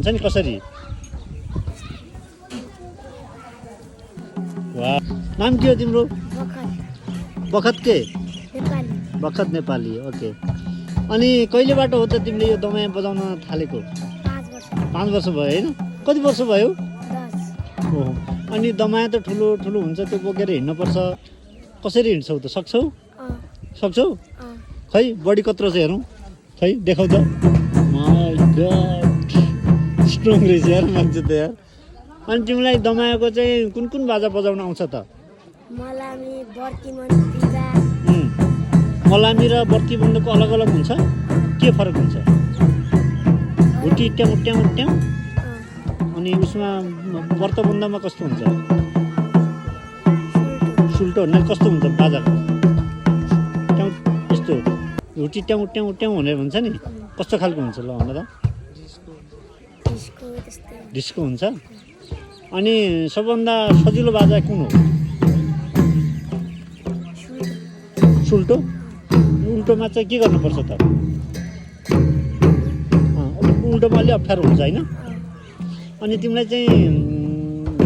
हुन्छ नि कसरी वाह नाम के हो तिम्रो बखत के बखत नेपाली ओके अनि कहिलेबाट हो त तिमीले यो दमाई बजाउन थालेको 5 वर्ष भयो हैन कति वर्ष भयो 10 ओहो अनि दमाई त ठुलो ठुलो हुन्छ त्यो बोकेर हिँड्न पर्छ कसरी हिँड्छौ त सक्छौ खै बडी कत्रो छ हेरौँ खै देखाउ त माय गॉड स्ट्रङ रहेछ यार मान्छे त यार अनि तिमीलाई दमाईको चाहिँ कुन कुन बाजा बजाउन आउँछ त मलामी बर्तीमन बिगा मलामी र बर्ती बन्दको अलग अलग हुन्छ के फरक हुन्छ हुटी ट्याउ ट्याउ ट्याउ अनि उसमा व्रत बन्दमा कस्तो हुन्छ सुल्टो भन्दा कस्तो हुन्छ बाजाको ट्याउ यस्तो हुटी ट्याउ ट्याउ ट्याउ भनेर हुन्छ नि कस्तो खालको हुन्छ ल भन त डिस्को हुन्छ अनि सबभन्दा सजिलो बाजा कुन हो सुल्टो उल्टोमा चाहिँ के गर्नुपर्छ त उल्टोमा अलिक अप्ठ्यारो हुन्छ होइन अनि तिमीलाई चाहिँ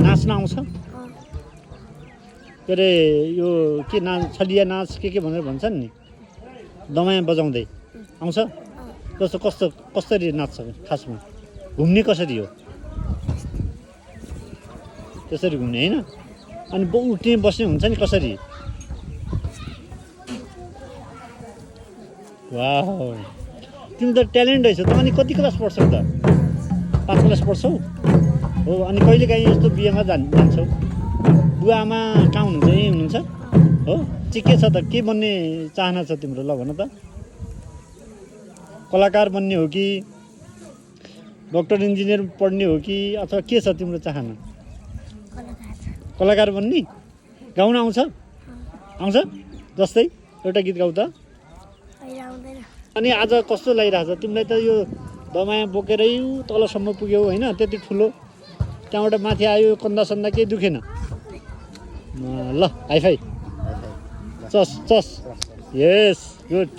नाच्न आउँछ के अरे यो के नाच छलिया नाच के भनेर भन्छन् नि दमाई बजाउँदै आउँछ कस्तो कस्तो कसरी नाच्छ खासमा घुम्ने कसरी हो त्यसरी घुम्ने होइन अनि उठ्ने बस्ने हुन्छ नि कसरी वाह तिमी त ट्यालेन्ट रहेछ त अनि कति क्लास पढ्छौ त 5 क्लास पढ्छौ हो अनि कहिले काहीँ यस्तो बिहेमा जान्छौ बुवा आमा कहाँ हुनुहुन्छ यहीँ हुनुहुन्छ हो चाहिँ के छ त के बन्ने चाहना छ तिम्रो ल भन त कलाकार बन्ने हो कि डक्टर इन्जिनियर पढ्ने हो कि अथवा के छ तिम्रो चाहना कलाकार बन्ने गाउन आउँछ जस्तै एउटा गीत गाउ त अनि आज कस्तो लागिरहेछ तिमीलाई त यो दमाई बोकेरै तलसम्म पुग्यौ होइन त्यति ठुलो त्यहाँबाट माथि आयो कन्दा सन्दा केही दुखेन ल हाई फाई चस यस गुड